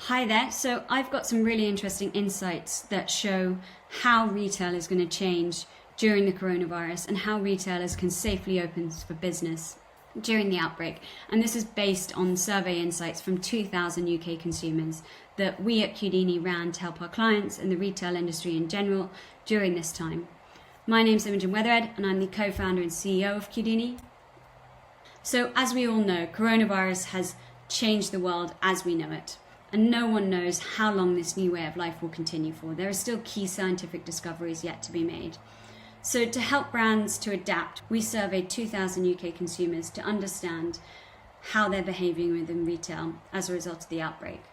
Hi there. So I've got some really interesting insights that show how retail is going to change during the coronavirus and how retailers can safely open for business during the outbreak. And this is based on survey insights from 2,000 UK consumers that we at Qudini ran to help our clients and the retail industry in general during this time. My name's Imogen Wethered and I'm the co-founder and CEO of Qudini. So as we all know, coronavirus has changed the world as we know it. And no one knows how long this new way of life will continue for. There are still key scientific discoveries yet to be made. So to help brands to adapt, we surveyed 2,000 UK consumers to understand how they're behaving within retail as a result of the outbreak.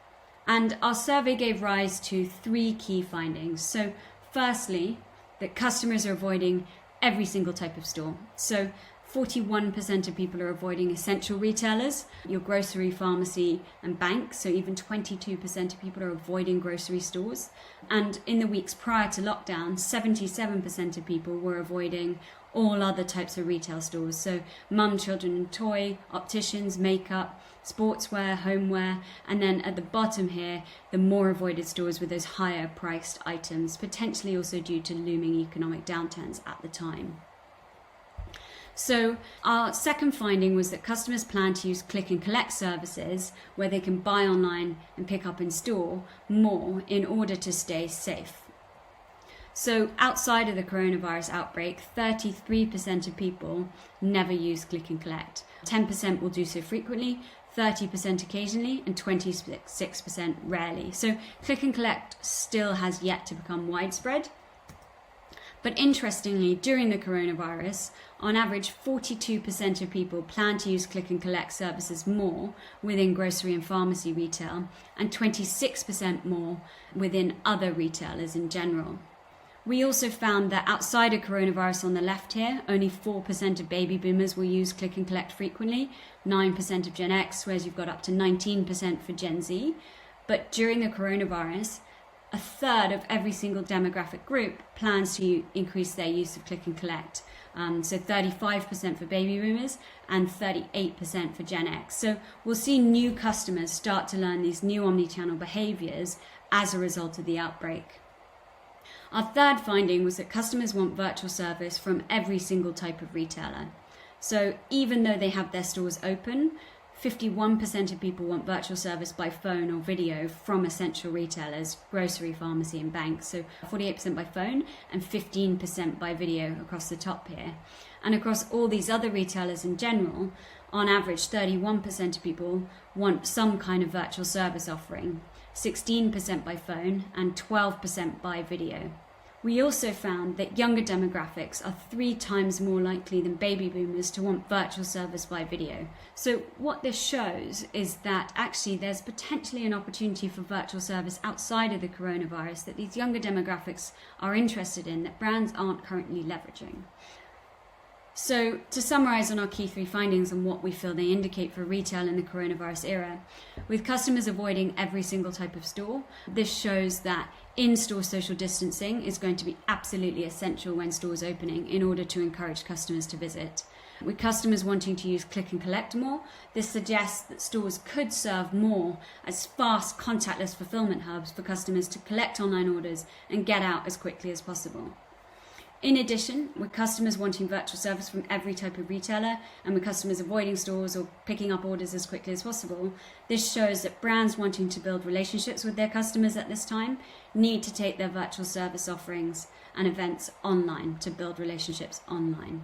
And our survey gave rise to 3 key findings. So firstly, that customers are avoiding every single type of store. So 41% of people are avoiding essential retailers, your grocery, pharmacy and bank. So even 22% of people are avoiding grocery stores. And in the weeks prior to lockdown, 77% of people were avoiding all other types of retail stores. So mum, children and toy, opticians, makeup, sportswear, homeware. And then at the bottom here, the more avoided stores with those higher priced items, potentially also due to looming economic downturns at the time. So our second finding was that customers plan to use click and collect services where they can buy online and pick up in store more in order to stay safe. So outside of the coronavirus outbreak, 33% of people never use click and collect. 10% will do so frequently, 30% occasionally, and 26% rarely. So click and collect still has yet to become widespread. But interestingly, during the coronavirus, on average, 42% of people plan to use click and collect services more within grocery and pharmacy retail, and 26% more within other retailers in general. We also found that outside of coronavirus on the left here, only 4% of baby boomers will use click and collect frequently, 9% of Gen X, whereas you've got up to 19% for Gen Z. But during the coronavirus, a third of every single demographic group plans to increase their use of click and collect. So 35% for baby boomers and 38% for Gen X. So we'll see new customers start to learn these new omnichannel behaviors as a result of the outbreak. Our third finding was that customers want virtual service from every single type of retailer. So even though they have their stores open, 51% of people want virtual service by phone or video from essential retailers, grocery, pharmacy and banks. So 48% by phone and 15% by video across the top here. And across all these other retailers in general, on average, 31% of people want some kind of virtual service offering, 16% by phone and 12% by video. We also found that younger demographics are 3 times more likely than baby boomers to want virtual service by video. So what this shows is that actually there's potentially an opportunity for virtual service outside of the coronavirus that these younger demographics are interested in that brands aren't currently leveraging. So to summarize on our key 3 findings and what we feel they indicate for retail in the coronavirus era, with customers avoiding every single type of store, this shows that in-store social distancing is going to be absolutely essential when stores opening in order to encourage customers to visit. With customers wanting to use click and collect more, this suggests that stores could serve more as fast contactless fulfillment hubs for customers to collect online orders and get out as quickly as possible. In addition, with customers wanting virtual service from every type of retailer and with customers avoiding stores or picking up orders as quickly as possible, this shows that brands wanting to build relationships with their customers at this time need to take their virtual service offerings and events online to build relationships online.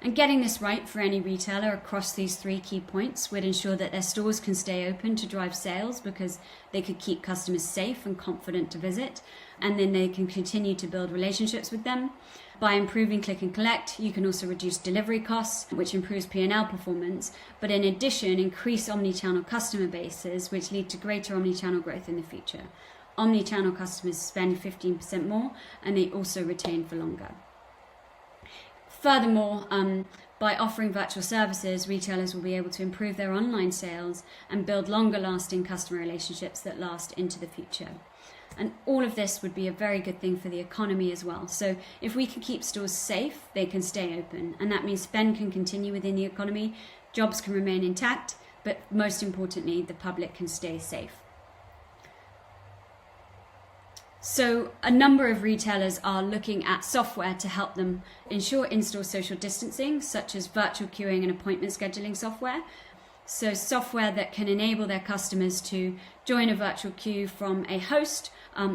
And getting this right for any retailer across these 3 key points would ensure that their stores can stay open to drive sales because they could keep customers safe and confident to visit, and then they can continue to build relationships with them. By improving click and collect, you can also reduce delivery costs, which improves P&L performance, but in addition, increase omnichannel customer bases, which lead to greater omnichannel growth in the future. Omnichannel customers spend 15% more, and they also retain for longer. Furthermore, by offering virtual services, retailers will be able to improve their online sales and build longer-lasting customer relationships that last into the future. And all of this would be a very good thing for the economy as well. So if we can keep stores safe, they can stay open. And that means spend can continue within the economy, jobs can remain intact, but most importantly, the public can stay safe. So a number of retailers are looking at software to help them ensure in-store social distancing, such as virtual queuing and appointment scheduling software. So software that can enable their customers to join a virtual queue from a host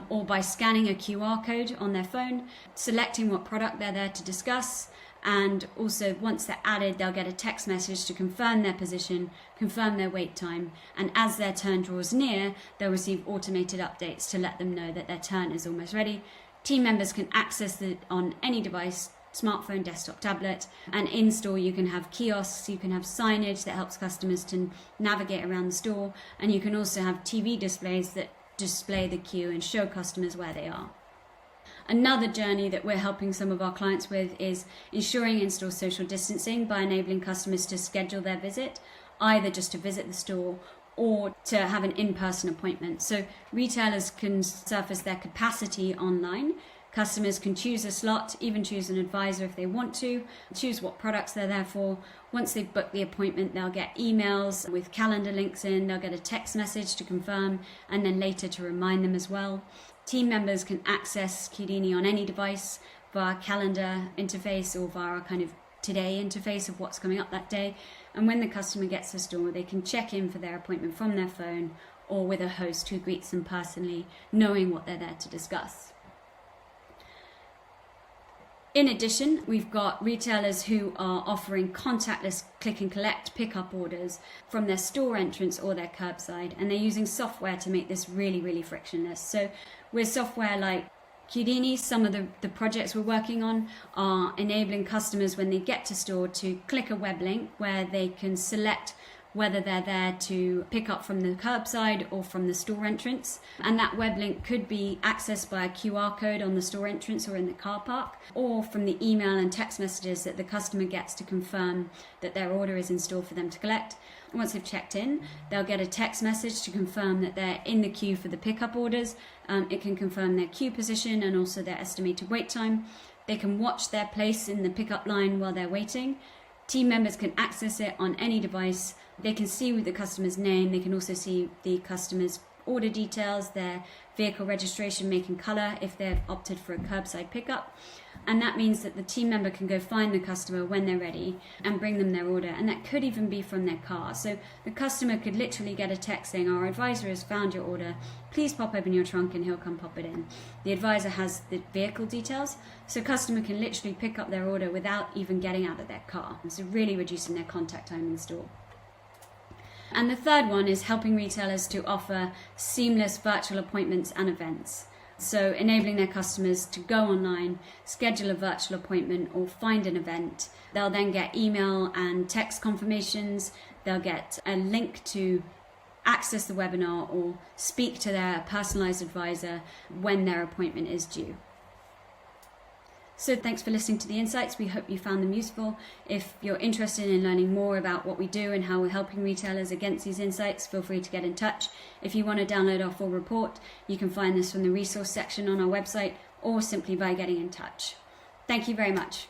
or by scanning a QR code on their phone, selecting what product they're there to discuss, and also once they're added, they'll get a text message to confirm their position, confirm their wait time, and as their turn draws near, they'll receive automated updates to let them know that their turn is almost ready. Team members can access it on any device, smartphone, desktop, tablet, and in store you can have kiosks, you can have signage that helps customers to navigate around the store, and you can also have TV displays that display the queue and show customers where they are. Another journey that we're helping some of our clients with is ensuring in-store social distancing by enabling customers to schedule their visit, either just to visit the store or to have an in-person appointment. So retailers can surface their capacity online. Customers can choose a slot, even choose an advisor if they want to, choose what products they're there for. Once they've booked the appointment, they'll get emails with calendar links in, they'll get a text message to confirm, and then later to remind them as well. Team members can access Qudini on any device via calendar interface or via a kind of today interface of what's coming up that day. And when the customer gets to the store, they can check in for their appointment from their phone or with a host who greets them personally, knowing what they're there to discuss. In addition, we've got retailers who are offering contactless click and collect pickup orders from their store entrance or their curbside, and they're using software to make this really, really frictionless. So with software like Qudini, some of the projects we're working on are enabling customers when they get to store to click a web link where they can select whether they're there to pick up from the curbside or from the store entrance. And that web link could be accessed by a QR code on the store entrance or in the car park, or from the email and text messages that the customer gets to confirm that their order is in store for them to collect. Once they've checked in, they'll get a text message to confirm that they're in the queue for the pickup orders. It can confirm their queue position and also their estimated wait time. They can watch their place in the pickup line while they're waiting. Team members can access it on any device. They can see the customer's name. They can also see the customer's order details, their vehicle registration, make and colour if they've opted for a curbside pickup. And that means that the team member can go find the customer when they're ready and bring them their order. And that could even be from their car. So the customer could literally get a text saying, "Our advisor has found your order. Please pop open your trunk and he'll come pop it in." The advisor has the vehicle details, so customer can literally pick up their order without even getting out of their car. So really reducing their contact time in store. And the third one is helping retailers to offer seamless virtual appointments and events. So enabling their customers to go online, schedule a virtual appointment or find an event. They'll then get email and text confirmations. They'll get a link to access the webinar or speak to their personalized advisor when their appointment is due. So thanks for listening to the insights. We hope you found them useful. If you're interested in learning more about what we do and how we're helping retailers against these insights, feel free to get in touch. If you want to download our full report, you can find this from the resource section on our website or simply by getting in touch. Thank you very much.